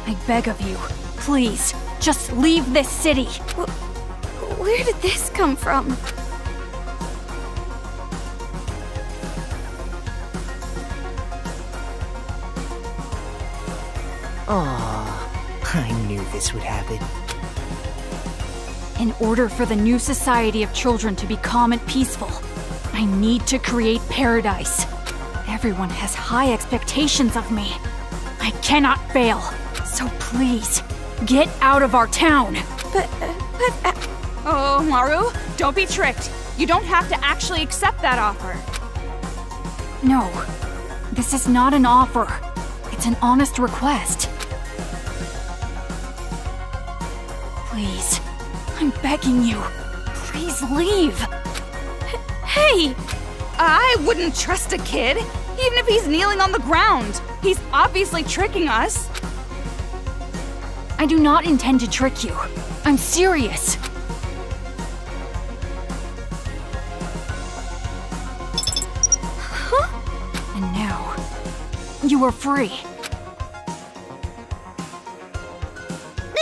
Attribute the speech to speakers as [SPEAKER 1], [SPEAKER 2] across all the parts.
[SPEAKER 1] I beg of you, please, just leave this city.
[SPEAKER 2] Where did this come from?
[SPEAKER 3] Aww, I knew this would happen.
[SPEAKER 1] In order for the new society of children to be calm and peaceful, I need to create paradise. Everyone has high expectations of me. I cannot fail. So please, get out of our town.
[SPEAKER 4] Oh, Maru, don't be tricked. You don't have to actually accept that offer.
[SPEAKER 1] No, this is not an offer. It's an honest request. Please, I'm begging you. Please leave.
[SPEAKER 4] Hey! I wouldn't trust a kid, even if he's kneeling on the ground. He's obviously tricking us.
[SPEAKER 1] I do not intend to trick you. I'm serious. And now, you are free.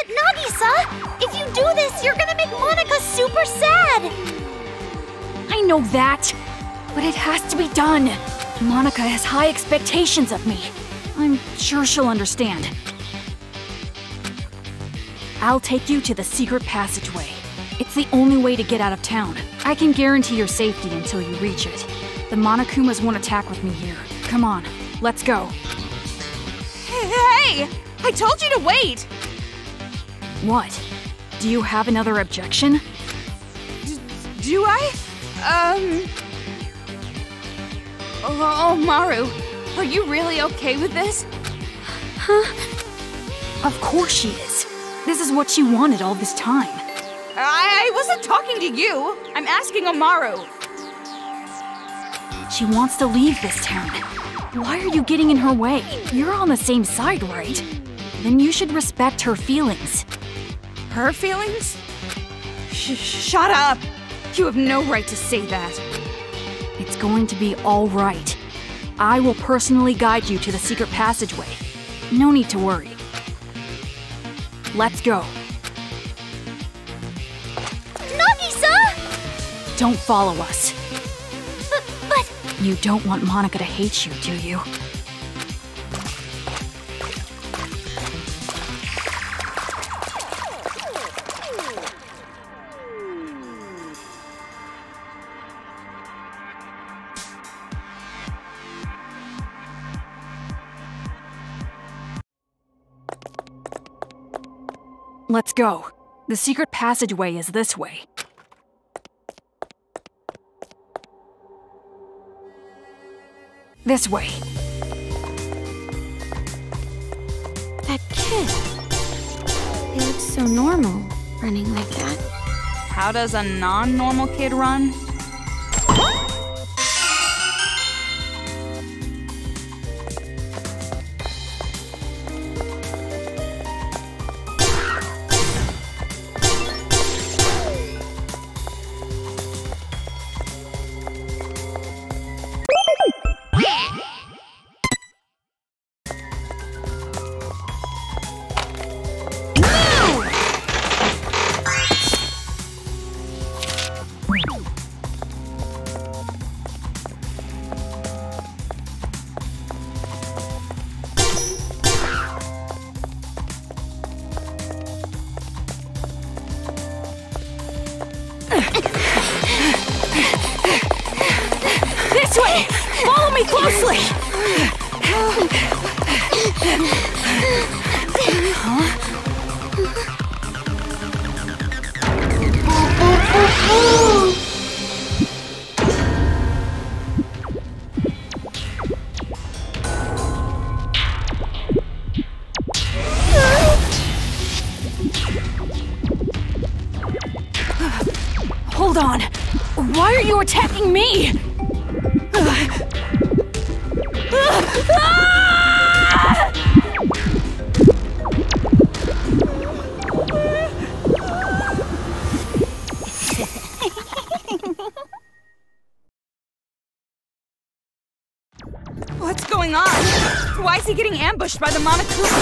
[SPEAKER 2] Nagisa! If you do this, you're gonna make Monika super sad!
[SPEAKER 1] I know that, but it has to be done. Monika has high expectations of me. I'm sure she'll understand. I'll take you to the secret passageway. It's the only way to get out of town. I can guarantee your safety until you reach it. The Monokumas won't attack with me here. Come on, let's go.
[SPEAKER 4] Hey! I told you to wait!
[SPEAKER 1] What? Do you have another objection?
[SPEAKER 4] Do I? Oh, Maru, are you really okay with this?
[SPEAKER 1] Of course she is. This is what she wanted all this time.
[SPEAKER 4] I wasn't talking to you. I'm asking Amaru.
[SPEAKER 1] She wants to leave this town. Why are you getting in her way? You're on the same side, right? Then you should respect her feelings.
[SPEAKER 4] Her feelings? Shut up! You have no right to say that.
[SPEAKER 1] It's going to be all right. I will personally guide you to the secret passageway. No need to worry. Let's go.
[SPEAKER 2] Nagisa!
[SPEAKER 1] Don't follow us.
[SPEAKER 2] But...
[SPEAKER 1] You don't want Monika to hate you, do you? Let's go. The secret passageway is this way. This way.
[SPEAKER 2] That kid. He looks so normal, running like that.
[SPEAKER 4] How does a non-normal kid run?
[SPEAKER 1] This way! Follow me closely! Hold on! Why are you attacking me?
[SPEAKER 4] What's going on? Why is he getting ambushed by the Monokuma?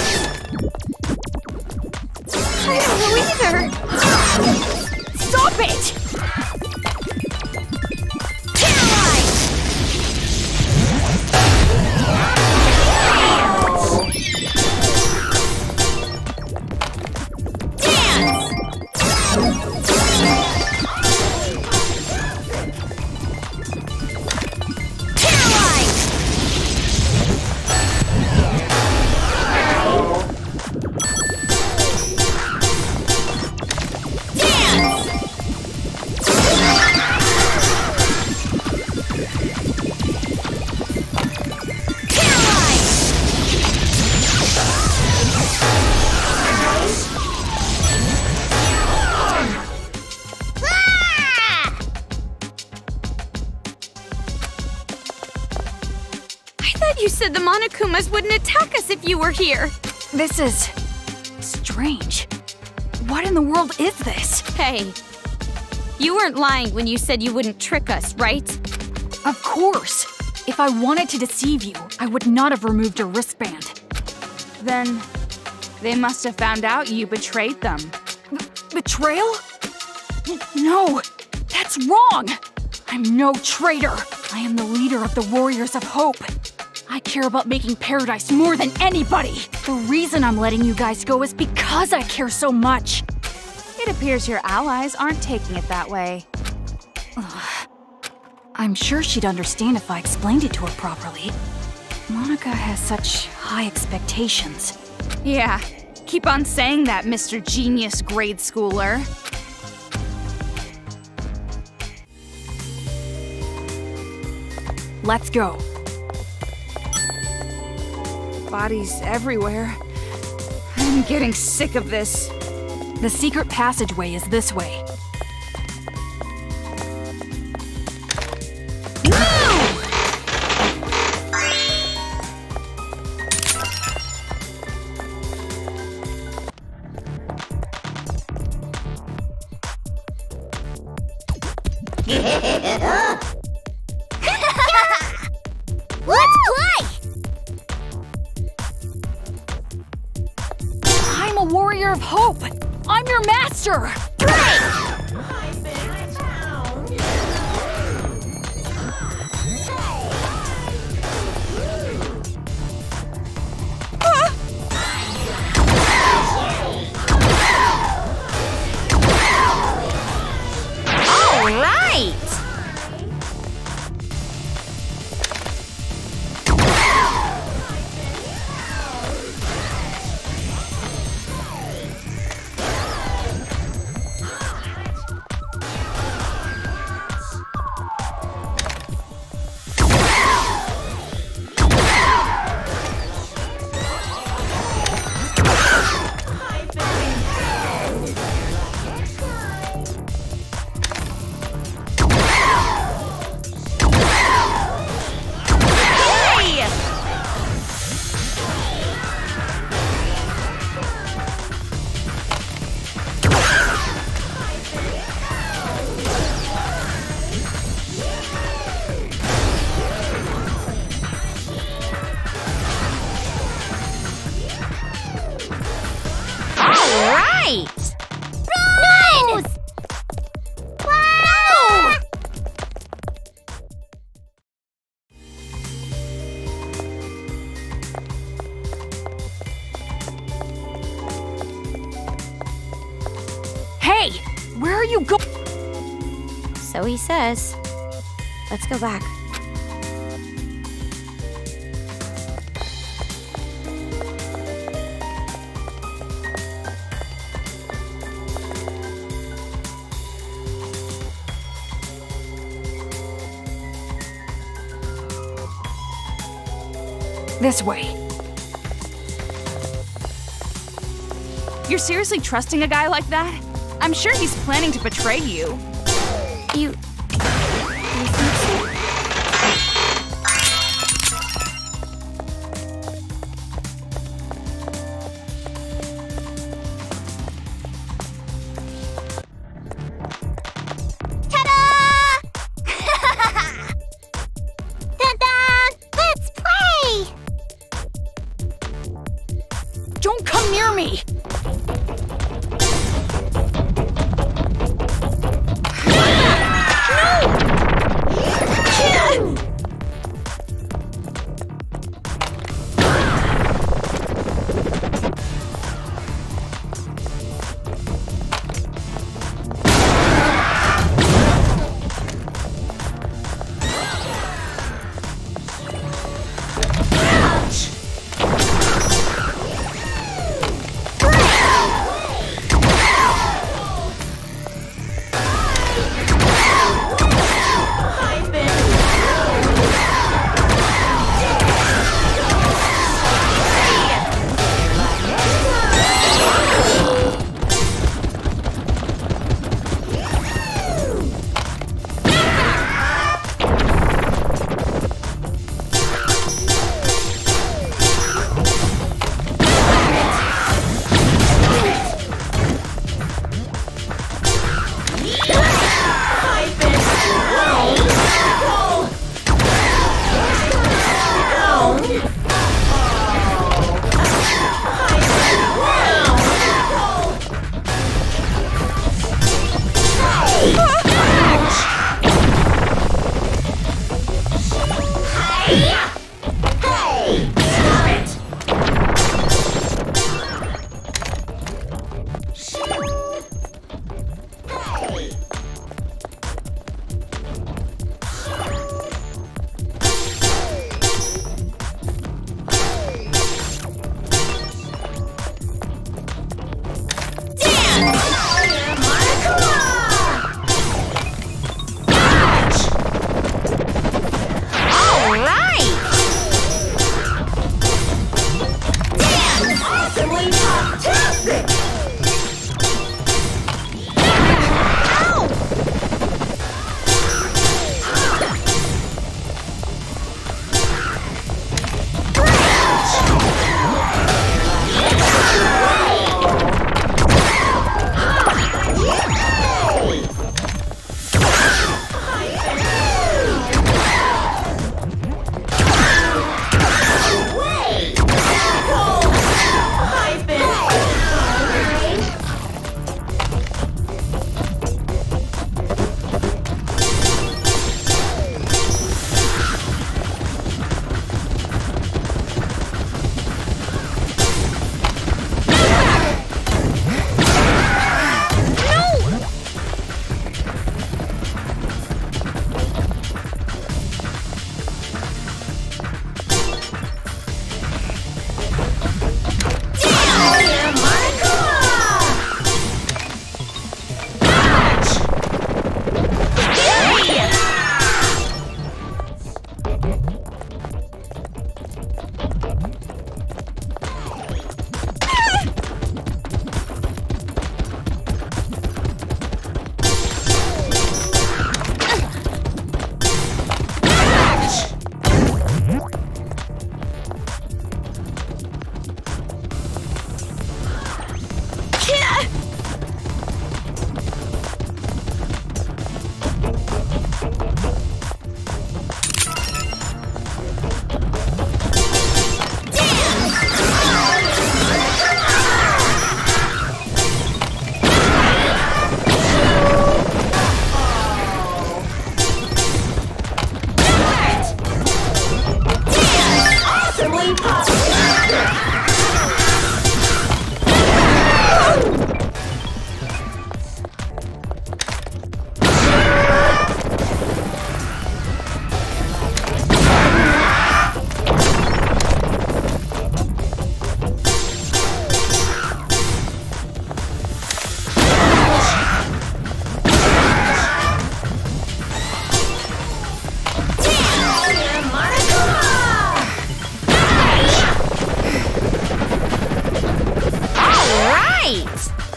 [SPEAKER 2] said the Monokumas wouldn't attack us if you were here.
[SPEAKER 1] This is strange. What in the world is this?
[SPEAKER 2] Hey, you weren't lying when you said you wouldn't trick us, right?
[SPEAKER 1] Of course. If I wanted to deceive you, I would not have removed your wristband.
[SPEAKER 4] Then they must have found out you betrayed them.
[SPEAKER 1] Betrayal? No, that's wrong! I'm no traitor. I am the leader of the Warriors of Hope. I care about making Paradise more than anybody. The reason I'm letting you guys go is because I care so much.
[SPEAKER 4] It appears your allies aren't taking it that way.
[SPEAKER 1] I'm sure she'd understand if I explained it to her properly. Monika has such high expectations.
[SPEAKER 4] Yeah, keep on saying that, Mr. Genius Grade Schooler.
[SPEAKER 1] Let's go.
[SPEAKER 4] Bodies everywhere. I'm getting sick of this.
[SPEAKER 1] The secret passageway is this way.
[SPEAKER 2] Let's play!
[SPEAKER 1] I'm a Warrior of Hope! I'm your master! Hey! Where are you going?
[SPEAKER 2] So he says. Let's go back.
[SPEAKER 1] This way.
[SPEAKER 4] You're seriously trusting a guy like that? I'm sure he's planning to betray you.
[SPEAKER 2] You think so?
[SPEAKER 1] Don't come near me!
[SPEAKER 2] dance!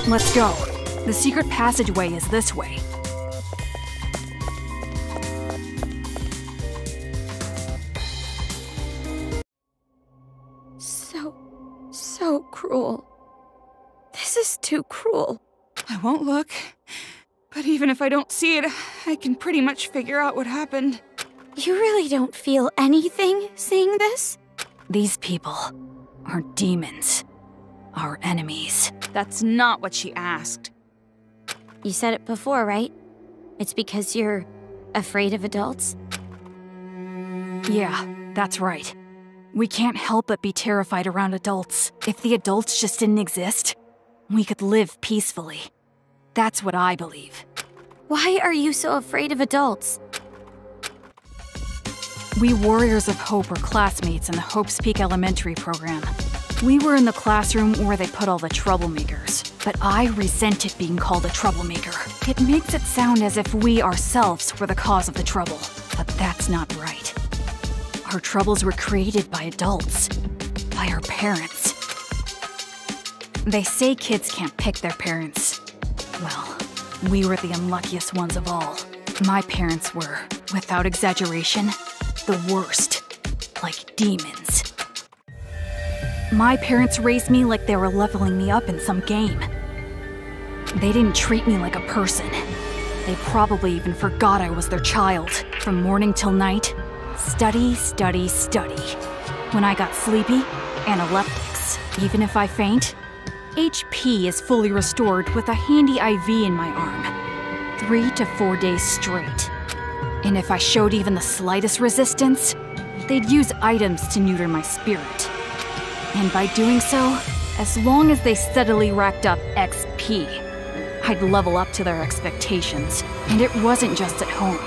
[SPEAKER 1] Let's go. The secret passageway is this way.
[SPEAKER 2] So cruel. This is too cruel.
[SPEAKER 4] I won't look. But even if I don't see it, I can pretty much figure out what happened.
[SPEAKER 2] You really don't feel anything seeing this?
[SPEAKER 1] These people are demons. Our enemies.
[SPEAKER 4] That's not what she asked.
[SPEAKER 2] You said it before, right? It's because you're afraid of adults?
[SPEAKER 1] Yeah, that's right. We can't help but be terrified around adults. If the adults just didn't exist, we could live peacefully. That's what I believe.
[SPEAKER 2] Why are you so afraid of adults?
[SPEAKER 1] We Warriors of Hope were classmates in the Hope's Peak Elementary program. We were in the classroom where they put all the troublemakers, but I resented being called a troublemaker. It makes it sound as if we ourselves were the cause of the trouble, but that's not right. Our troubles were created by adults, by our parents. They say kids can't pick their parents. Well, we were the unluckiest ones of all. My parents were, without exaggeration, the worst, like demons. My parents raised me like they were leveling me up in some game. They didn't treat me like a person. They probably even forgot I was their child. From morning till night, study, study, study. When I got sleepy, analeptics. Even if I faint, HP is fully restored with a handy IV in my arm. 3 to 4 days straight. And if I showed even the slightest resistance, they'd use items to neuter my spirit. And by doing so, as long as they steadily racked up XP, I'd level up to their expectations. And it wasn't just at home.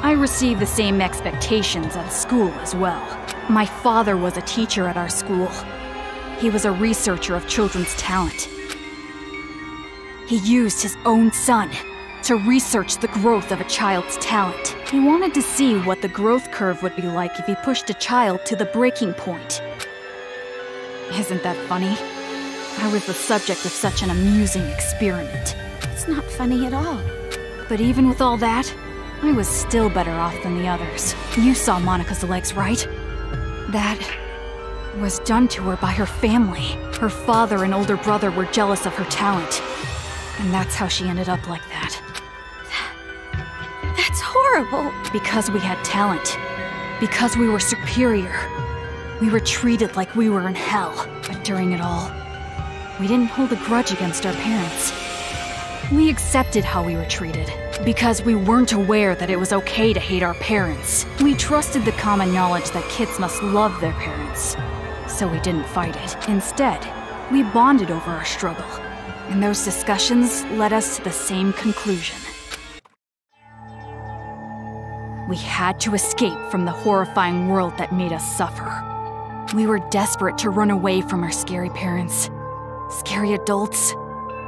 [SPEAKER 1] I received the same expectations at school as well. My father was a teacher at our school. He was a researcher of children's talent. He used his own son to research the growth of a child's talent. He wanted to see what the growth curve would be like if he pushed a child to the breaking point. Isn't that funny? I was the subject of such an amusing experiment.
[SPEAKER 2] It's not funny at all.
[SPEAKER 1] But even with all that, I was still better off than the others. You saw Monika's legs, right? That was done to her by her family. Her father and older brother were jealous of her talent. And that's how she ended up like that.
[SPEAKER 2] That's horrible.
[SPEAKER 1] Because we had talent. Because we were superior. We were treated like we were in hell. But during it all, we didn't hold a grudge against our parents. We accepted how we were treated. Because we weren't aware that it was okay to hate our parents. We trusted the common knowledge that kids must love their parents. So we didn't fight it. Instead, we bonded over our struggle. And those discussions led us to the same conclusion. We had to escape from the horrifying world that made us suffer. We were desperate to run away from our scary parents, scary adults,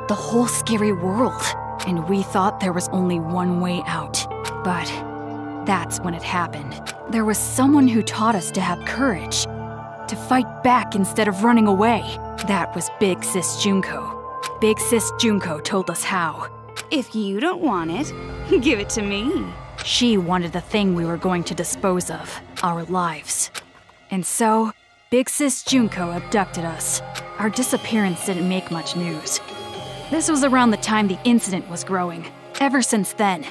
[SPEAKER 1] the whole scary world. And we thought there was only one way out. But that's when it happened. There was someone who taught us to have courage, to fight back instead of running away. That was Big Sis Junko. Big Sis Junko told us how.
[SPEAKER 4] If you don't want it, give it to me.
[SPEAKER 1] She wanted the thing we were going to dispose of, our lives. And so, Big Sis Junko abducted us. Our disappearance didn't make much news. This was around the time the incident was growing. Ever since then,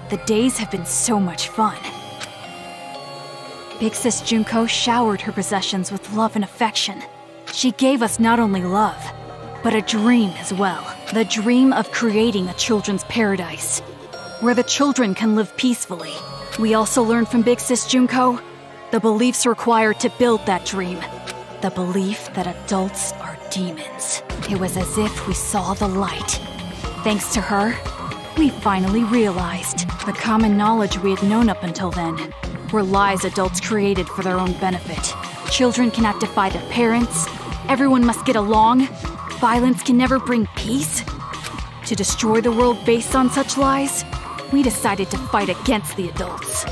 [SPEAKER 1] the days have been so much fun. Big Sis Junko showered her possessions with love and affection. She gave us not only love, but a dream as well. The dream of creating a children's paradise, where the children can live peacefully. We also learned from Big Sis Junko the beliefs required to build that dream. The belief that adults are demons. It was as if we saw the light. Thanks to her, we finally realized the common knowledge we had known up until then were lies adults created for their own benefit. Children cannot defy their parents. Everyone must get along. Violence can never bring peace. To destroy the world based on such lies, we decided to fight against the adults.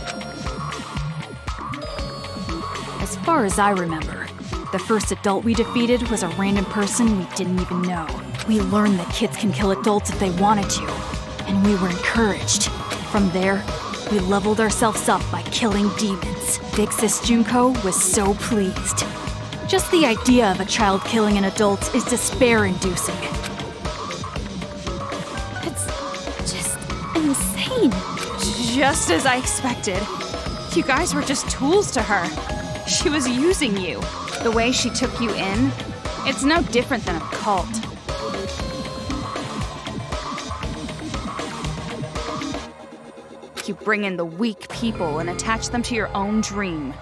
[SPEAKER 1] As far as I remember, the first adult we defeated was a random person we didn't even know. We learned that kids can kill adults if they wanted to, and we were encouraged. From there, we leveled ourselves up by killing demons. Big Sis Junko was so pleased. Just the idea of a child killing an adult is despair-inducing.
[SPEAKER 2] It's just insane.
[SPEAKER 4] Just as I expected. You guys were just tools to her. She was using you. The way she took you in, it's no different than a cult. You bring in the weak people and attach them to your own dream.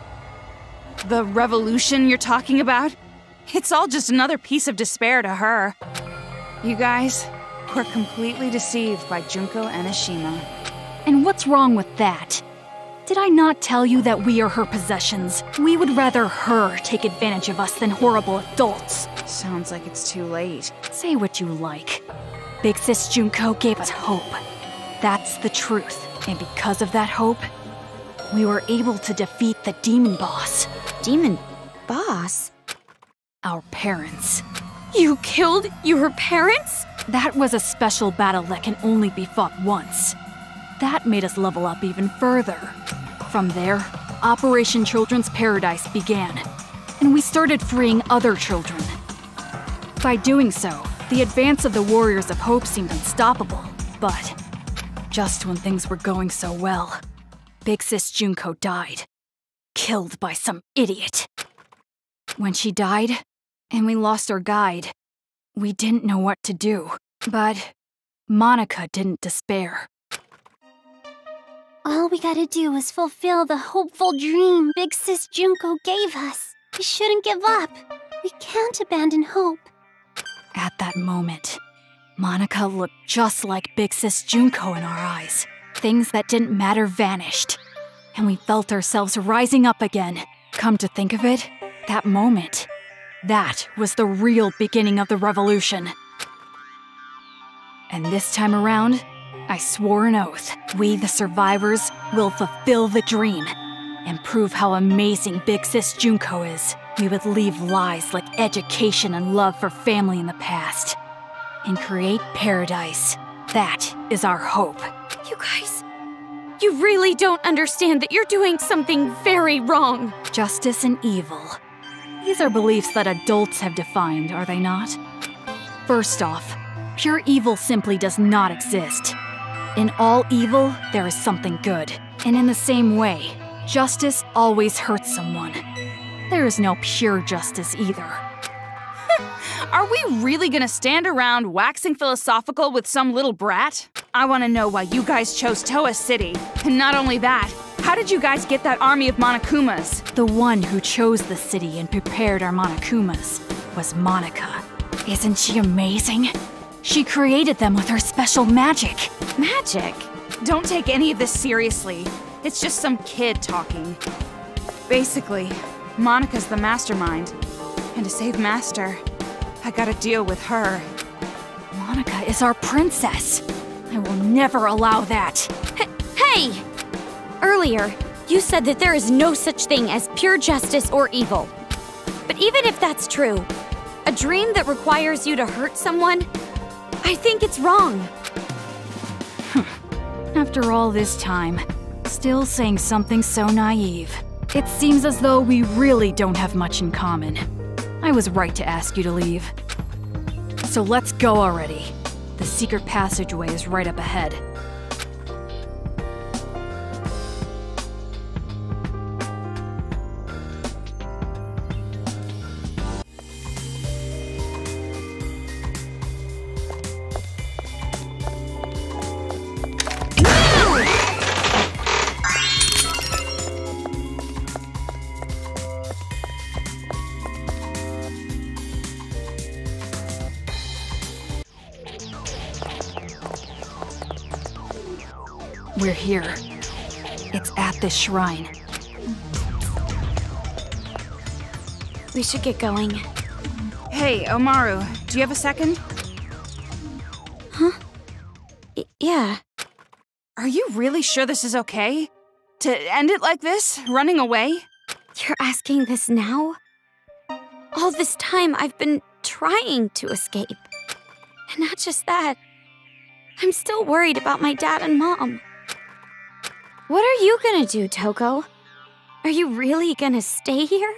[SPEAKER 4] The revolution you're talking about? It's all just another piece of despair to her. You guys were completely deceived by Junko Enoshima.
[SPEAKER 1] And what's wrong with that? Did I not tell you that we are her possessions? We would rather her take advantage of us than horrible adults.
[SPEAKER 4] Sounds like it's too late.
[SPEAKER 1] Say what you like. Big Sis Junko gave us hope. That's the truth. And because of that hope, we were able to defeat the demon boss.
[SPEAKER 2] Demon boss?
[SPEAKER 1] Our parents.
[SPEAKER 2] You killed your parents?
[SPEAKER 1] That was a special battle that can only be fought once. That made us level up even further. From there, Operation Children's Paradise began, and we started freeing other children. By doing so, the advance of the Warriors of Hope seemed unstoppable, but just when things were going so well, Big Sis Junko died, killed by some idiot. When she died, and we lost our guide, we didn't know what to do. But Monika didn't despair.
[SPEAKER 2] All we gotta do is fulfill the hopeful dream Big Sis Junko gave us. We shouldn't give up. We can't abandon hope.
[SPEAKER 1] At that moment, Monika looked just like Big Sis Junko in our eyes. Things that didn't matter vanished, and we felt ourselves rising up again. Come to think of it, that moment, that was the real beginning of the revolution. And this time around, I swore an oath. We, the survivors, will fulfill the dream and prove how amazing Big Sis Junko is. We would leave lies like education and love for family in the past and create paradise. That is our hope.
[SPEAKER 2] You guys, you really don't understand that you're doing something very wrong.
[SPEAKER 1] Justice and evil. These are beliefs that adults have defined, are they not? First off, pure evil simply does not exist. In all evil, there is something good. And in the same way, justice always hurts someone. There is no pure justice either.
[SPEAKER 4] Are we really gonna stand around waxing philosophical with some little brat? I wanna know why you guys chose Toa City. And not only that, How did you guys get that army of Monokumas?
[SPEAKER 1] The one who chose the city and prepared our Monokumas was Monica. Isn't she amazing? She created them with her special magic.
[SPEAKER 4] Magic? Don't take any of this seriously. It's just some kid talking. Basically, Monica's the mastermind. And to save Master, I gotta deal with her.
[SPEAKER 1] Monica is our princess. I will never allow that.
[SPEAKER 5] Hey! Earlier, you said that there is no such thing as pure justice or evil. But even if that's true, a dream that requires you to hurt someone, I think it's wrong.
[SPEAKER 1] After all this time, still saying something so naive. It seems as though we really don't have much in common. I was right to ask you to leave. So let's go already. The secret passageway is right up ahead. We're here. It's at this shrine.
[SPEAKER 5] We should get going.
[SPEAKER 4] Hey, Omaru, do you have a second?
[SPEAKER 5] Yeah.
[SPEAKER 4] Are you really sure this is okay? To end it like this, running away?
[SPEAKER 5] You're asking this now? All this time I've been trying to escape. And not just that. I'm still worried about my dad and mom. What are you gonna do, Toko? Are you really gonna stay here?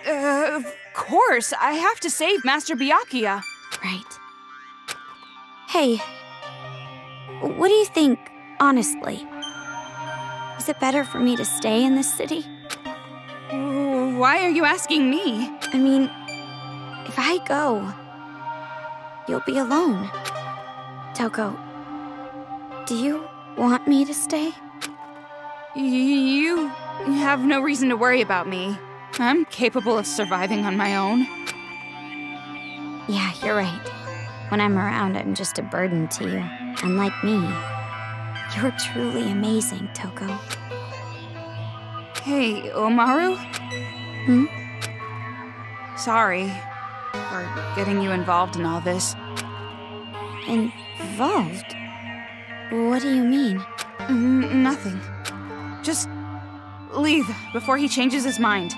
[SPEAKER 4] Of course. I have to save Master Byakuya.
[SPEAKER 5] Right. Hey, what do you think, honestly? Is it better for me to stay in this city?
[SPEAKER 4] Why are you asking me?
[SPEAKER 5] I mean, if I go, you'll be alone. Toko, do you want me to stay?
[SPEAKER 4] You have no reason to worry about me. I'm capable of surviving on my own.
[SPEAKER 5] Yeah, you're right. When I'm around, I'm just a burden to you. Unlike me. You're truly amazing, Toko.
[SPEAKER 4] Hey, Omaru?
[SPEAKER 5] Hmm?
[SPEAKER 4] Sorry for getting you involved in all this.
[SPEAKER 5] Involved? What do you mean?
[SPEAKER 4] Nothing. Just leave before he changes his mind.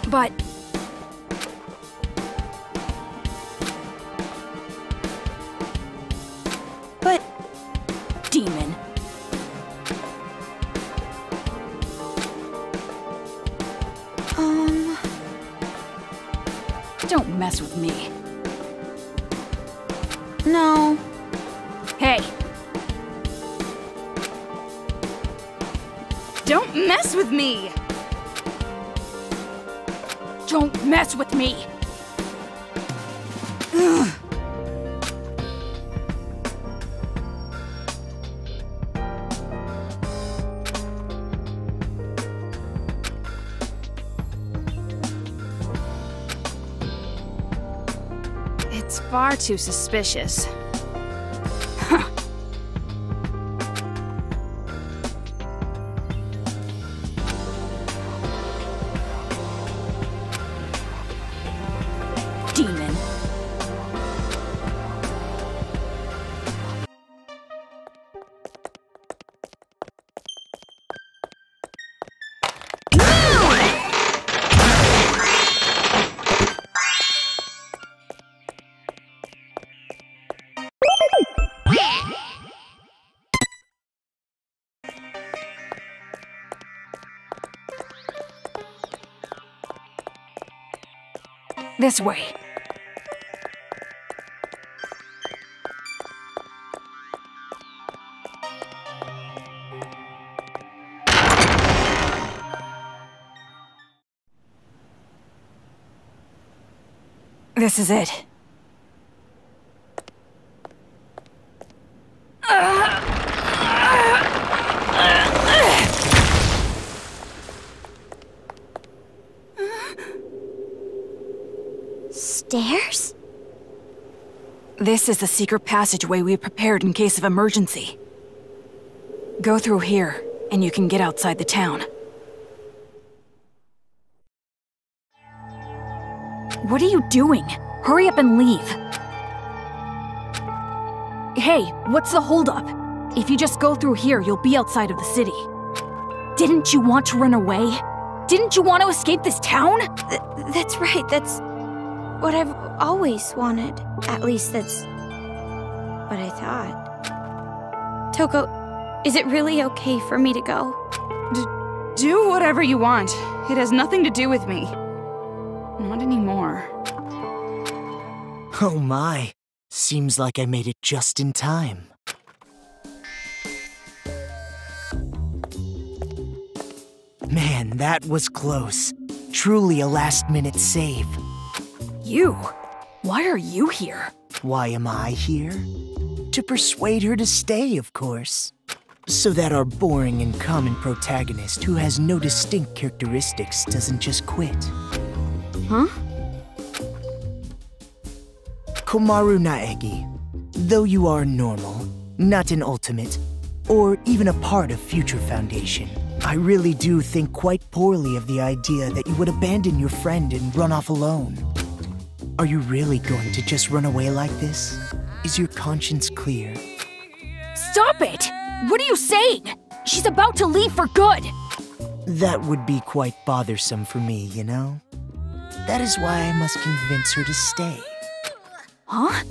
[SPEAKER 1] But... Demon. Don't mess with me.
[SPEAKER 5] No.
[SPEAKER 1] Hey!
[SPEAKER 4] Don't mess with me!
[SPEAKER 1] Don't mess with me!
[SPEAKER 4] It's far too suspicious.
[SPEAKER 1] Demon. This way. This is it.
[SPEAKER 5] Stairs?
[SPEAKER 1] This is the secret passageway we prepared in case of emergency. Go through here, and you can get outside the town. What are you doing? Hurry up and leave. Hey, what's the holdup? If you just go through here, you'll be outside of the city. Didn't you want to run away? Didn't you want to escape this town?
[SPEAKER 5] That's right, that's what I've always wanted. At least that's what I thought. Toko, is it really okay for me to go?
[SPEAKER 4] Do whatever you want. It has nothing to do with me. Not anymore.
[SPEAKER 3] Oh my. Seems like I made it just in time. Man, that was close. Truly a last-minute save.
[SPEAKER 1] You? Why are you here?
[SPEAKER 3] Why am I here? To persuade her to stay, of course. So that our boring and common protagonist who has no distinct characteristics doesn't just quit.
[SPEAKER 5] Huh?
[SPEAKER 3] Komaru Naegi, though you are normal, not an ultimate, or even a part of Future Foundation, I really do think quite poorly of the idea that you would abandon your friend and run off alone. Are you really going to just run away like this? Is your conscience clear?
[SPEAKER 1] Stop it! What are you saying? She's about to leave for good!
[SPEAKER 3] That would be quite bothersome for me, you know? That is why I must convince her to stay.
[SPEAKER 1] Huh?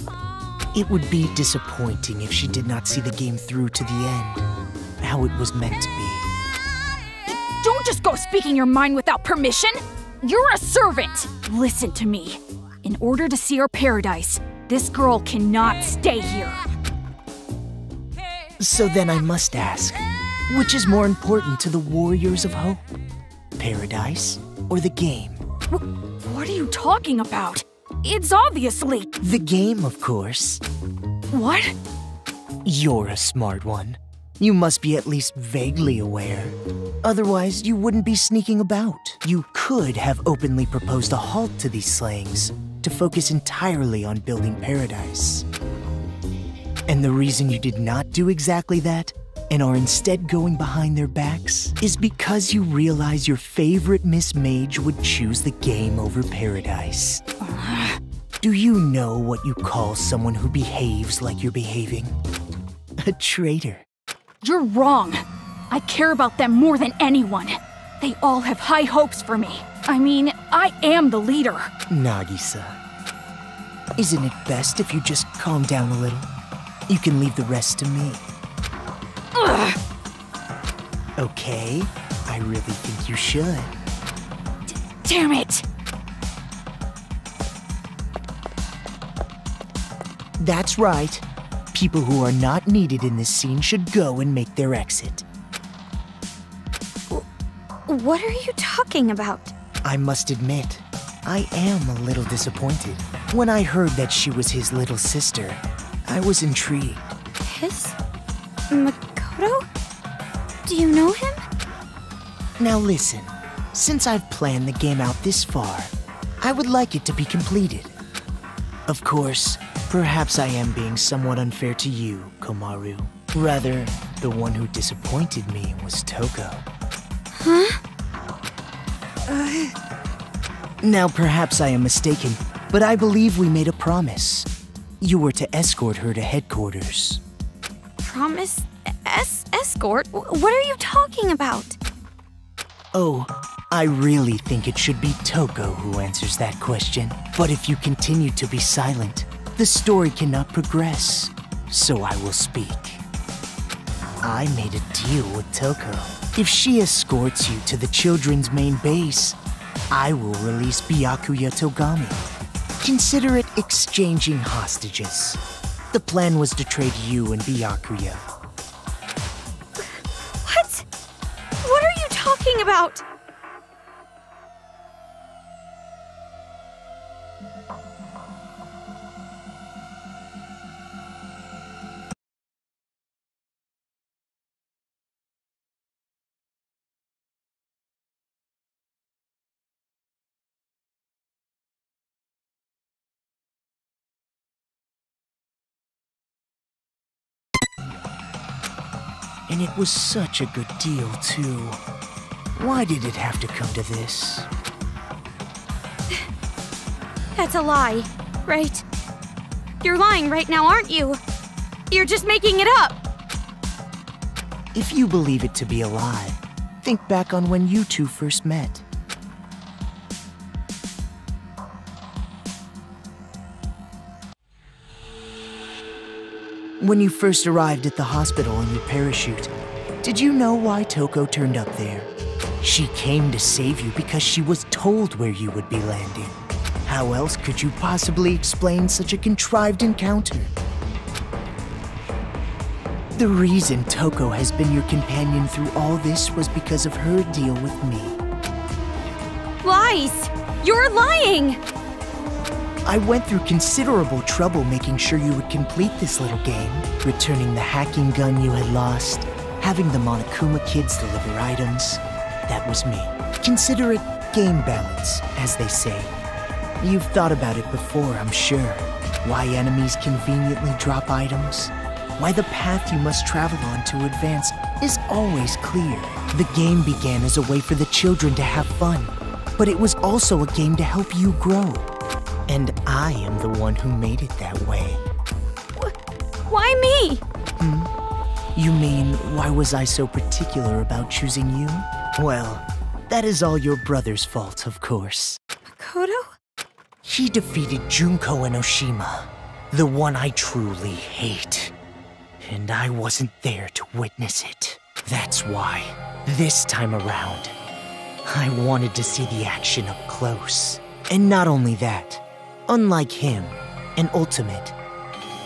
[SPEAKER 3] It would be disappointing if she did not see the game through to the end, how it was meant to be.
[SPEAKER 1] Don't just go speaking your mind without permission! You're a servant! Listen to me. In order to see our paradise, this girl cannot stay here.
[SPEAKER 3] So then I must ask, which is more important to the Warriors of Hope? Paradise or the game?
[SPEAKER 1] What are you talking about? It's obviously...
[SPEAKER 3] The game, of course.
[SPEAKER 1] What?
[SPEAKER 3] You're a smart one. You must be at least vaguely aware. Otherwise, you wouldn't be sneaking about. You could have openly proposed a halt to these slayings to focus entirely on building paradise. And the reason you did not do exactly that, and are instead going behind their backs, is because you realize your favorite Miss Mage would choose the game over paradise. Do you know what you call someone who behaves like you're behaving? A traitor.
[SPEAKER 1] You're wrong. I care about them more than anyone. They all have high hopes for me. I mean, I am the leader.
[SPEAKER 3] Nagisa, isn't it best if you just calm down a little? You can leave the rest to me.
[SPEAKER 1] Ugh.
[SPEAKER 3] Okay, I really think you should.
[SPEAKER 1] Damn it!
[SPEAKER 3] That's right. People who are not needed in this scene should go and make their exit.
[SPEAKER 5] What are you talking about?
[SPEAKER 3] I must admit, I am a little disappointed. When I heard that she was his little sister, I was intrigued.
[SPEAKER 5] His? Makoto? Do you know him?
[SPEAKER 3] Now listen, since I've planned the game out this far, I would like it to be completed. Of course, perhaps I am being somewhat unfair to you, Komaru. Rather, the one who disappointed me was Toko.
[SPEAKER 5] Huh?
[SPEAKER 3] Now perhaps I am mistaken, but I believe we made a promise. You were to escort her to headquarters.
[SPEAKER 5] Promise? Escort? What are you talking about?
[SPEAKER 3] Oh, I really think it should be Toko who answers that question. But if you continue to be silent, the story cannot progress. So I will speak. I made a deal with Toko. If she escorts you to the children's main base, I will release Byakuya Togami. Consider it exchanging hostages. The plan was to trade you and Byakuya.
[SPEAKER 5] What? What are you talking about?
[SPEAKER 3] And it was such a good deal, too. Why did it have to come to this?
[SPEAKER 5] That's a lie, right? You're lying right now, aren't you? You're just making it up!
[SPEAKER 3] If you believe it to be a lie, think back on when you two first met. When you first arrived at the hospital in your parachute, did you know why Toko turned up there? She came to save you because she was told where you would be landing. How else could you possibly explain such a contrived encounter? The reason Toko has been your companion through all this was because of her deal with me.
[SPEAKER 5] Lies! You're lying!
[SPEAKER 3] I went through considerable trouble making sure you would complete this little game, returning the hacking gun you had lost, having the Monokuma kids deliver items. That was me. Consider it game balance, as they say. You've thought about it before, I'm sure. Why enemies conveniently drop items? Why the path you must travel on to advance is always clear. The game began as a way for the children to have fun, but it was also a game to help you grow. And I am the one who made it that way.
[SPEAKER 5] Why me?
[SPEAKER 3] You mean, why was I so particular about choosing you? Well, that is all your brother's fault, of course.
[SPEAKER 5] Makoto?
[SPEAKER 3] He defeated Junko and Oshima, the one I truly hate. And I wasn't there to witness it. That's why, this time around, I wanted to see the action up close. And not only that, unlike him, an ultimate,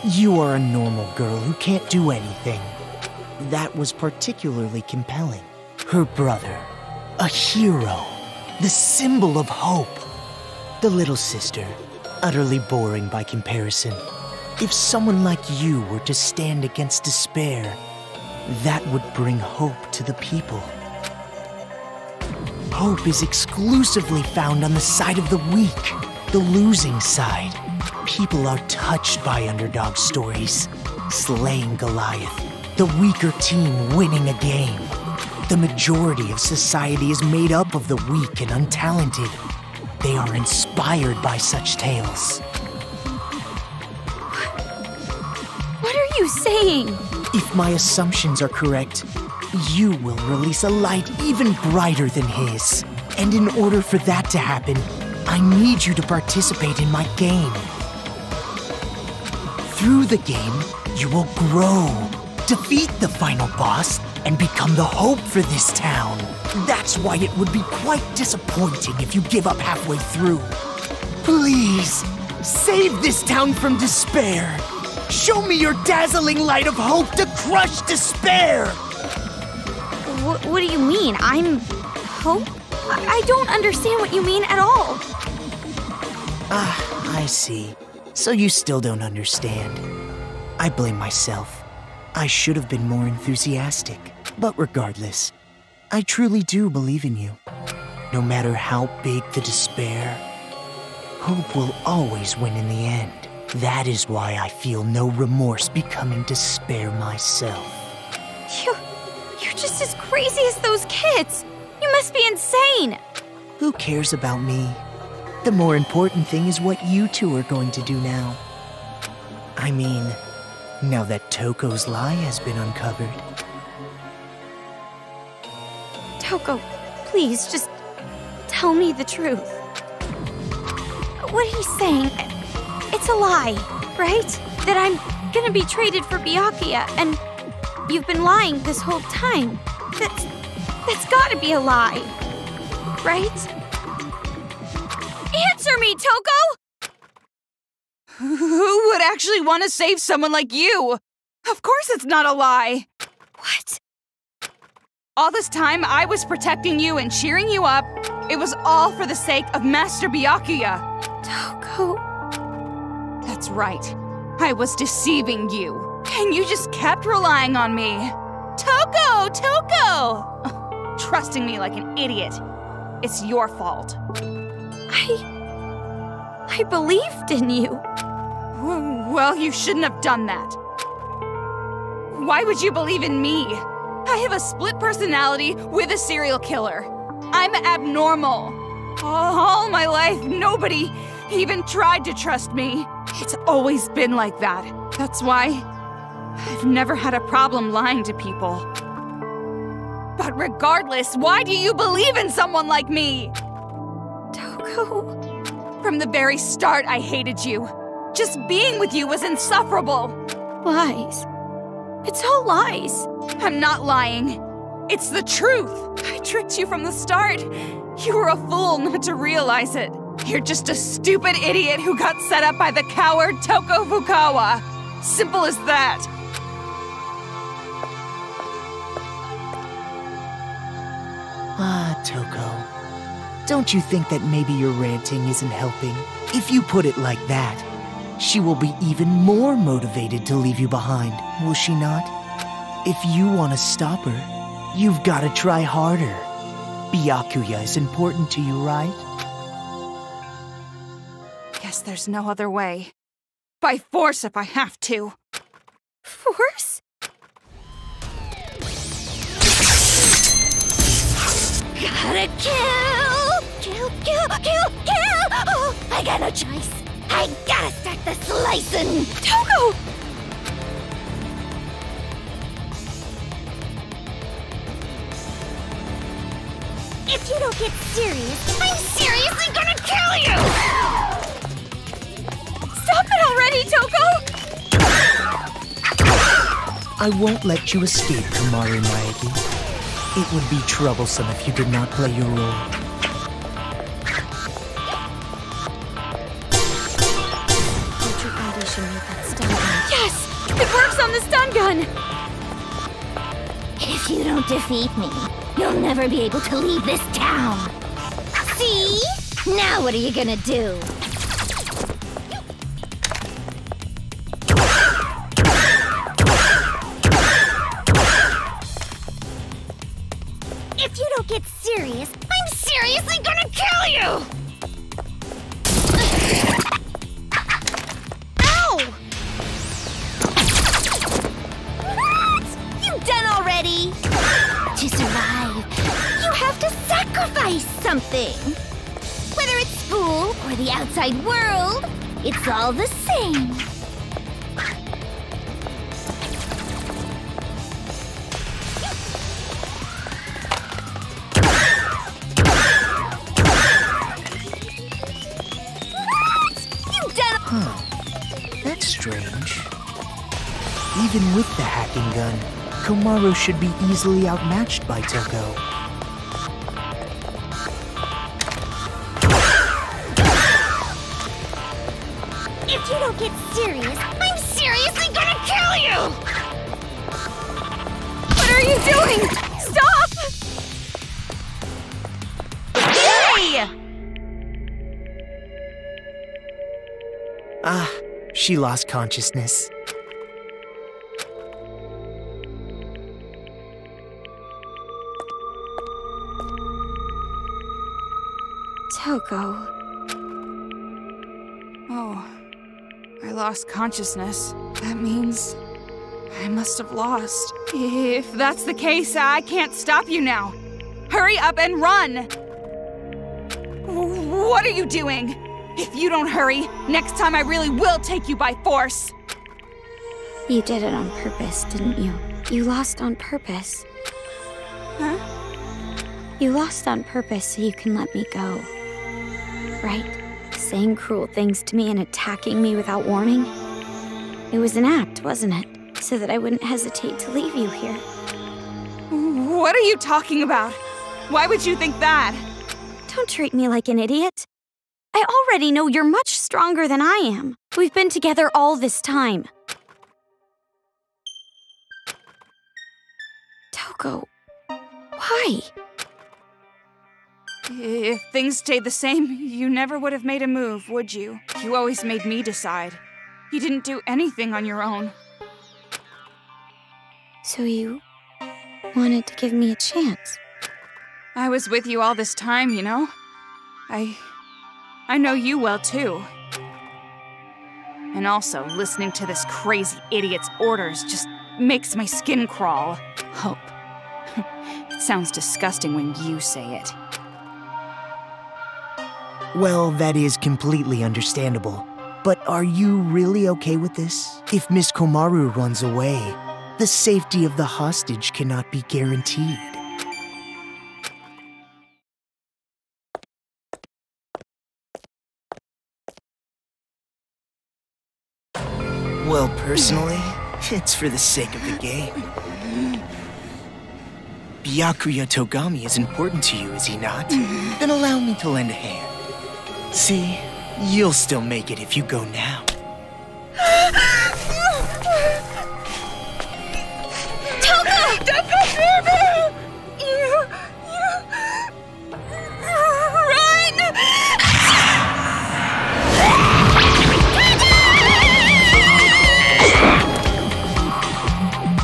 [SPEAKER 3] you are a normal girl who can't do anything. That was particularly compelling. Her brother, a hero, the symbol of hope. The little sister, utterly boring by comparison. If someone like you were to stand against despair, that would bring hope to the people. Hope is exclusively found on the side of the weak, the losing side. People are touched by underdog stories, slaying Goliath, the weaker team winning a game. The majority of society is made up of the weak and untalented. They are inspired by such tales.
[SPEAKER 5] What are you saying?
[SPEAKER 3] If my assumptions are correct, you will release a light even brighter than his. And in order for that to happen, I need you to participate in my game. Through the game, you will grow, defeat the final boss, and become the hope for this town. That's why it would be quite disappointing if you give up halfway through. Please, save this town from despair. Show me your dazzling light of hope to crush despair.
[SPEAKER 5] What do you mean? I'm hope? I don't understand what you mean at all.
[SPEAKER 3] Ah, I see. So you still don't understand. I blame myself. I should have been more enthusiastic. But regardless, I truly do believe in you. No matter how big the despair, hope will always win in the end. That is why I feel no remorse becoming despair myself.
[SPEAKER 5] You're just as crazy as those kids! You must be insane!
[SPEAKER 3] Who cares about me? The more important thing is what you two are going to do now. I mean, now that Toko's lie has been uncovered.
[SPEAKER 5] Toko, please, just tell me the truth. What he's saying, it's a lie, right? That I'm gonna be traded for Byakuya, and you've been lying this whole time. That's gotta be a lie, right? Answer me, Toko!
[SPEAKER 4] Who would actually want to save someone like you? Of course it's not a lie.
[SPEAKER 5] What?
[SPEAKER 4] All this time I was protecting you and cheering you up. It was all for the sake of Master Byakuya.
[SPEAKER 5] Toko...
[SPEAKER 4] That's right. I was deceiving you. And you just kept relying on me. Toko! Toko! Trusting me like an idiot. It's your fault.
[SPEAKER 5] I believed in you.
[SPEAKER 4] Well, you shouldn't have done that. Why would you believe in me? I have a split personality with a serial killer. I'm abnormal. All my life, nobody even tried to trust me. It's always been like that. That's why I've never had a problem lying to people. But regardless, why do you believe in someone like me?
[SPEAKER 5] Toko...
[SPEAKER 4] From the very start, I hated you. Just being with you was insufferable.
[SPEAKER 5] Lies. It's all lies.
[SPEAKER 4] I'm not lying. It's the truth. I tricked you from the start. You were a fool not to realize it. You're just a stupid idiot who got set up by the coward Toko Fukawa. Simple as that.
[SPEAKER 3] Ah, Toko. Don't you think that maybe your ranting isn't helping? If you put it like that, she will be even more motivated to leave you behind, will she not? If you want to stop her, you've got to try harder. Byakuya is important to you, right?
[SPEAKER 4] Guess there's no other way. By force if I have to.
[SPEAKER 5] Force?
[SPEAKER 2] Gotta kill! Kill! Oh, I got no choice. I gotta start the slicing!
[SPEAKER 5] Toko!
[SPEAKER 2] If you don't get serious, I'm seriously gonna kill you!
[SPEAKER 5] Stop it already, Toko!
[SPEAKER 3] I won't let you escape, Komaru Maegi. It would be troublesome if you did not play your role.
[SPEAKER 5] Yes! It works on the stun gun!
[SPEAKER 2] If you don't defeat me, you'll never be able to leave this town. See? Now what are you gonna do? If you don't get serious, I'm seriously gonna kill you! Ow! What? You done already? To survive, you have to sacrifice something. Whether it's school or the outside world, it's all the same.
[SPEAKER 3] That's strange. Even with the hacking gun, Komaru should be easily outmatched by Toko.
[SPEAKER 2] If you don't get serious, I'm seriously gonna kill you!
[SPEAKER 5] What are you doing? Stop!
[SPEAKER 4] Hey!
[SPEAKER 3] Ah, she lost consciousness.
[SPEAKER 5] Toko.
[SPEAKER 4] Oh, I lost consciousness. That means I must have lost. If that's the case, I can't stop you now. Hurry up and run! What are you doing? If you don't hurry, next time I really will take you by force.
[SPEAKER 5] You did it on purpose, didn't you? You lost on purpose.
[SPEAKER 4] Huh?
[SPEAKER 5] You lost on purpose so you can let me go. Right? Saying cruel things to me and attacking me without warning? It was an act, wasn't it? So that I wouldn't hesitate to leave you here.
[SPEAKER 4] What are you talking about? Why would you think that?
[SPEAKER 5] Don't treat me like an idiot. I already know you're much stronger than I am. We've been together all this time. Toko, why?
[SPEAKER 4] If things stayed the same, you never would have made a move, would you? You always made me decide. You didn't do anything on your own.
[SPEAKER 5] So you wanted to give me a chance?
[SPEAKER 4] I was with you all this time, you know? I know you well, too. And also, listening to this crazy idiot's orders just makes my skin crawl. Hope. It sounds disgusting when you say it.
[SPEAKER 3] Well, that is completely understandable. But are you really okay with this? If Miss Komaru runs away, the safety of the hostage cannot be guaranteed. Well, personally, it's for the sake of the game. Byakuya Togami is important to you, is he not? Then allow me to lend a hand. See, you'll still make it if you go now.
[SPEAKER 2] Toko! Don't go near me! Run!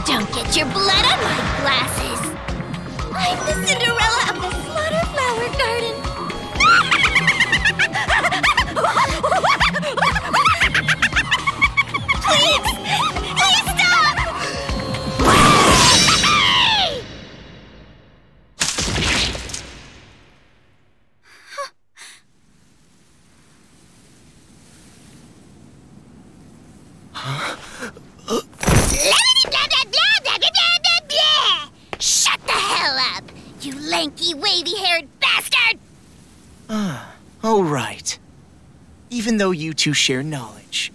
[SPEAKER 2] Don't get your blood on my glasses. I'm the Cinderella of the Slaughter Flower Garden. Please stop! Shut the hell up, you lanky, wavy-haired bastard!
[SPEAKER 3] Oh, right. Even though you two share knowledge,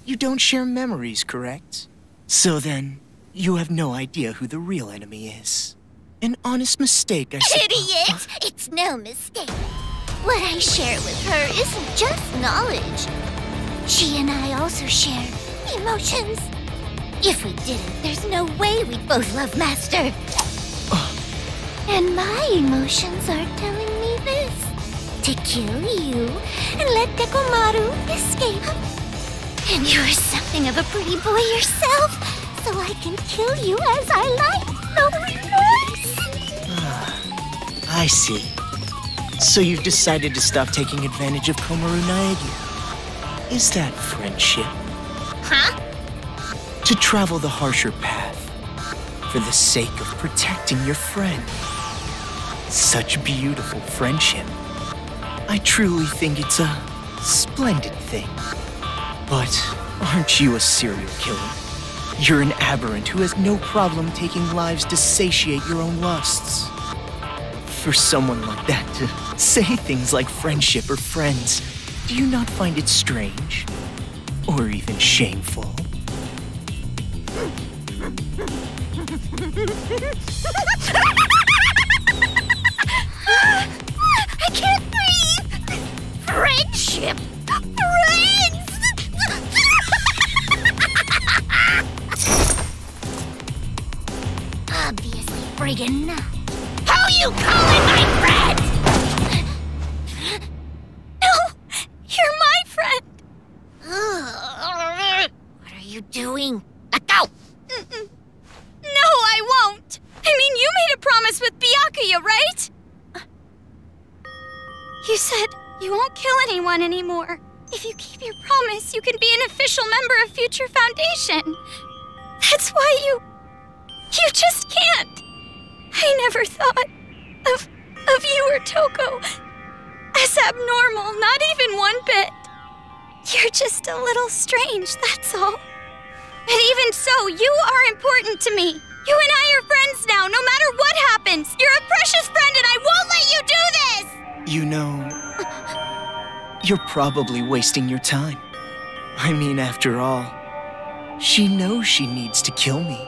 [SPEAKER 3] you don't share memories, correct? So then, you have no idea who the real enemy is. An honest mistake, I suppose.
[SPEAKER 2] Idiot! It's no mistake. What I share with her isn't just knowledge. She and I also share emotions. If we didn't, there's no way we'd both love Master. And my emotions are telling me this. To kill you and let Dekomaru escape. And you're something of a pretty boy yourself, so I can kill you as I like. No remorse.
[SPEAKER 3] I see. So you've decided to stop taking advantage of Komaru Naegi. Is that friendship?
[SPEAKER 2] Huh?
[SPEAKER 3] To travel the harsher path for the sake of protecting your friend. Such beautiful friendship. I truly think it's a splendid thing. But aren't you a serial killer? You're an aberrant who has no problem taking lives to satiate your own lusts. For someone like that to say things like friendship or friends, do you not find it strange? Or even shameful?
[SPEAKER 2] I can't breathe! Friendship! Friends! Obviously friggin' not. How you calling my friend?
[SPEAKER 5] No! You're my friend!
[SPEAKER 2] What are you doing? Let go!
[SPEAKER 5] No, I won't! I mean, you made a promise with Byakuya, right? You said you won't kill anyone anymore. If you keep your promise, you can be an official member of Future Foundation. That's why you just can't. I never thought of you or Toko as abnormal, not even one bit. You're just a little strange, that's all. But even so, you are important to me. You and I are friends now, no matter what happens. You're a precious friend and I won't let you do this!
[SPEAKER 3] You know, you're probably wasting your time. I mean, after all, she knows she needs to kill me.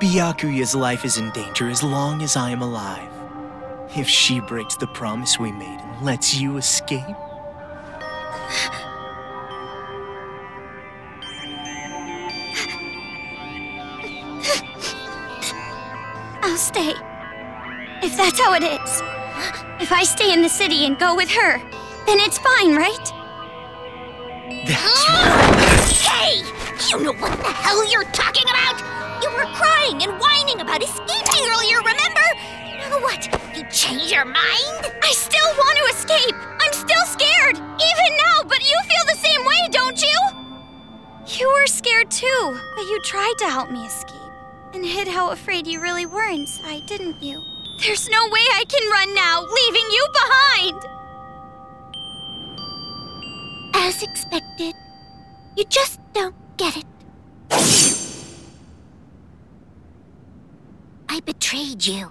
[SPEAKER 3] Byakuya's life is in danger as long as I am alive. If she breaks the promise we made and lets you escape...
[SPEAKER 5] I'll stay. If that's how it is. If I stay in the city and go with her, then it's fine, right?
[SPEAKER 3] That's right.
[SPEAKER 2] Hey! You know what the hell you're talking about? You were crying and whining about escaping earlier, remember? Now what? You change your mind?
[SPEAKER 5] I still want to escape! I'm still scared! Even now, but you feel the same way, don't you? You were scared too, but you tried to help me escape. And hid how afraid you really were inside, didn't you? There's no way I can run now, leaving you behind!
[SPEAKER 2] As expected. You just don't get it. I betrayed you.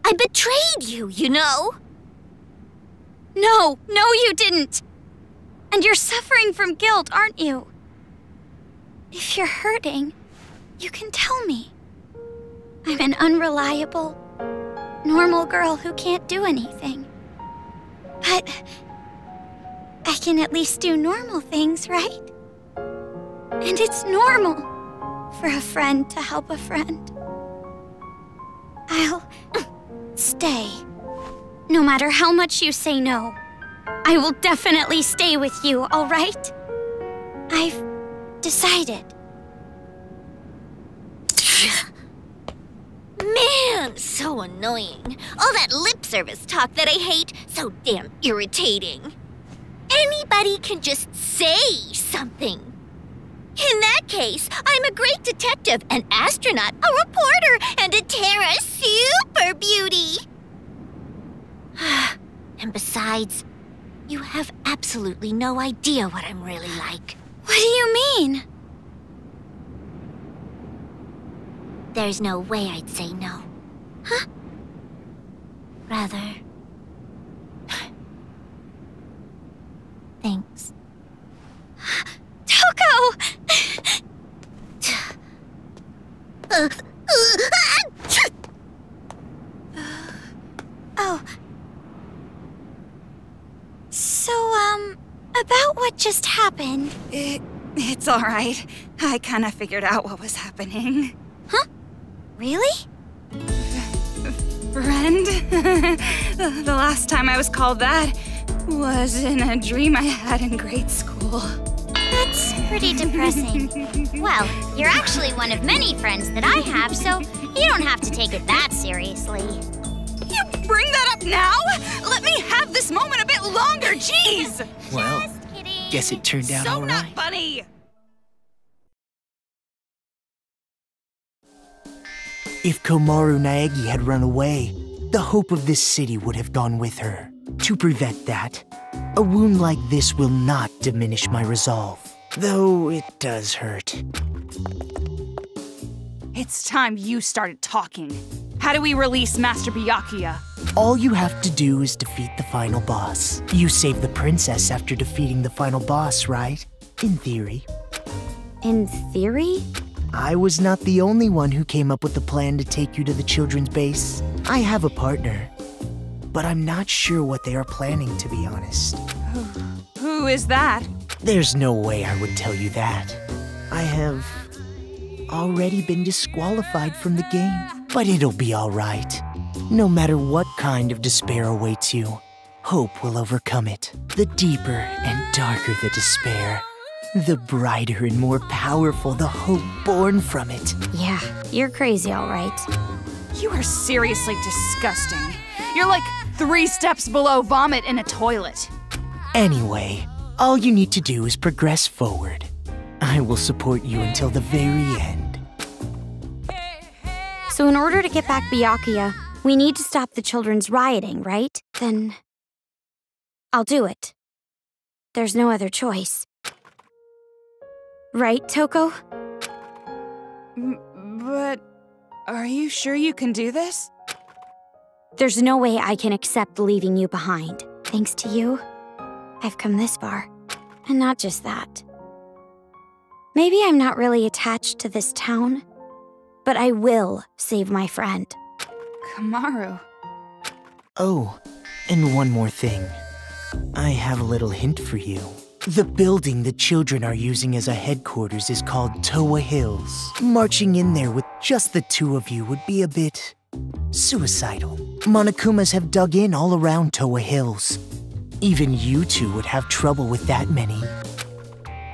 [SPEAKER 2] I betrayed you, you know?
[SPEAKER 5] No, you didn't. And you're suffering from guilt, aren't you? If you're hurting, you can tell me. I'm an unreliable, normal girl who can't do anything. But I can at least do normal things, right? And it's normal for a friend to help a friend. I'll stay. No matter how much you say no, I will definitely stay with you, all right? I've decided.
[SPEAKER 2] Man, so annoying. All that lip service talk that I hate, so damn irritating. Anybody can just say something. In that case, I'm a great detective, an astronaut, a reporter, and a Terra super beauty. And besides, you have absolutely no idea what I'm really like.
[SPEAKER 5] What do you mean?
[SPEAKER 2] There's no way I'd say no. Huh? Rather... Thanks.
[SPEAKER 5] Toko! Oh. So, about what just happened.
[SPEAKER 4] It's all right. I kind of figured out what was happening.
[SPEAKER 5] Huh? Really?
[SPEAKER 4] Friend? The last time I was called that was in a dream I had in grade school.
[SPEAKER 2] That's pretty depressing. Well, you're actually one of many friends that I have, so you don't have to take it that seriously.
[SPEAKER 4] You bring that up now? Let me have this moment a bit longer, jeez!
[SPEAKER 3] Well,
[SPEAKER 2] Just kidding.
[SPEAKER 3] guess it turned out
[SPEAKER 4] So
[SPEAKER 3] all
[SPEAKER 4] not
[SPEAKER 3] right.
[SPEAKER 4] funny!
[SPEAKER 3] If Komaru Naegi had run away, the hope of this city would have gone with her. To prevent that, a wound like this will not diminish my resolve, though it does hurt.
[SPEAKER 4] It's time you started talking. How do we release Master Byakuya?
[SPEAKER 3] All you have to do is defeat the final boss. You saved the princess after defeating the final boss, right? In theory.
[SPEAKER 5] In theory?
[SPEAKER 3] I was not the only one who came up with the plan to take you to the children's base. I have a partner, but I'm not sure what they are planning, to be honest.
[SPEAKER 4] Who is that?
[SPEAKER 3] There's no way I would tell you that. I have already been disqualified from the game, but it'll be all right. No matter what kind of despair awaits you, hope will overcome it. The deeper and darker the despair, the brighter and more powerful the hope born from it.
[SPEAKER 5] Yeah, you're crazy, all right.
[SPEAKER 4] You are seriously disgusting. You're like 3 steps below vomit in a toilet.
[SPEAKER 3] Anyway, all you need to do is progress forward. I will support you until the very end.
[SPEAKER 5] So in order to get back Byakuya, we need to stop the children's rioting, right? Then I'll do it. There's no other choice. Right, Toko?
[SPEAKER 4] But are you sure you can do this?
[SPEAKER 5] There's no way I can accept leaving you behind. Thanks to you, I've come this far. And not just that. Maybe I'm not really attached to this town, but I will save my friend.
[SPEAKER 4] Komaru.
[SPEAKER 3] Oh, and one more thing. I have a little hint for you. The building the children are using as a headquarters is called Towa Hills. Marching in there with just the two of you would be a bit suicidal. Monokumas have dug in all around Towa Hills. Even you two would have trouble with that many.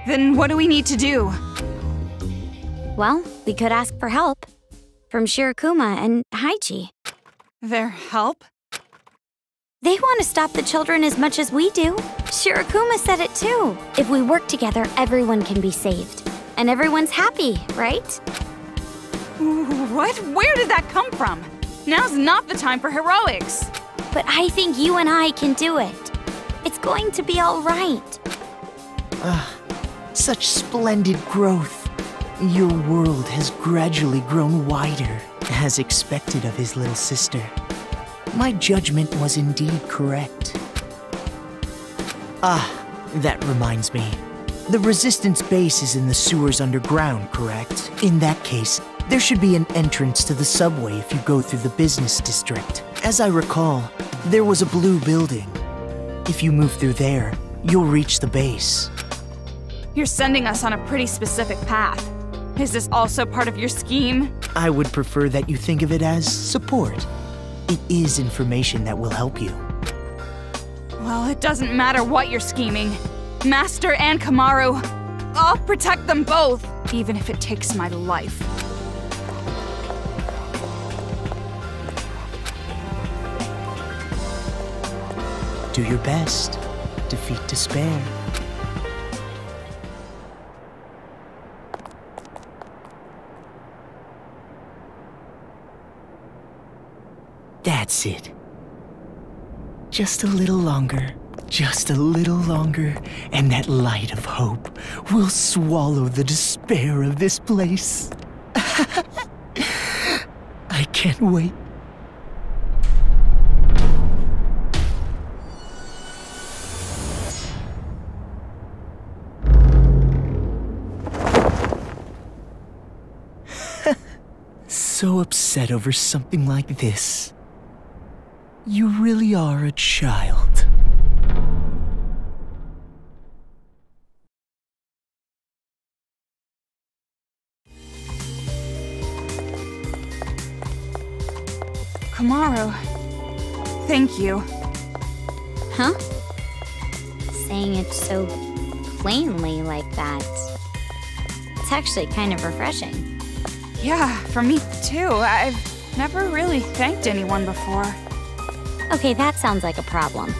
[SPEAKER 4] Then what do we need to do?
[SPEAKER 5] Well, we could ask for help. From Shirokuma and Haichi.
[SPEAKER 4] Their help?
[SPEAKER 5] They want to stop the children as much as we do. Shirokuma said it too. If we work together, everyone can be saved. And everyone's happy, right?
[SPEAKER 4] What? Where did that come from? Now's not the time for heroics.
[SPEAKER 5] But I think you and I can do it. It's going to be all right.
[SPEAKER 3] Such splendid growth. Your world has gradually grown wider, as expected of his little sister. My judgment was indeed correct. That reminds me. The Resistance base is in the sewers underground, correct? In that case, there should be an entrance to the subway if you go through the business district. As I recall, there was a blue building. If you move through there, you'll reach the base.
[SPEAKER 4] You're sending us on a pretty specific path. Is this also part of your scheme?
[SPEAKER 3] I would prefer that you think of it as support. It is information that will help you.
[SPEAKER 4] Well, it doesn't matter what you're scheming. Master and Kamaru, I'll protect them both, even if it takes my life.
[SPEAKER 3] Do your best. Defeat despair. That's it. Just a little longer, just a little longer, and that light of hope will swallow the despair of this place. I can't wait. So upset over something like this. You really are a child.
[SPEAKER 4] Kamaru, thank you.
[SPEAKER 5] Huh? Saying it so plainly like that. It's actually kind of refreshing.
[SPEAKER 4] Yeah, for me too. I've never really thanked anyone before.
[SPEAKER 5] Okay, that sounds like a problem.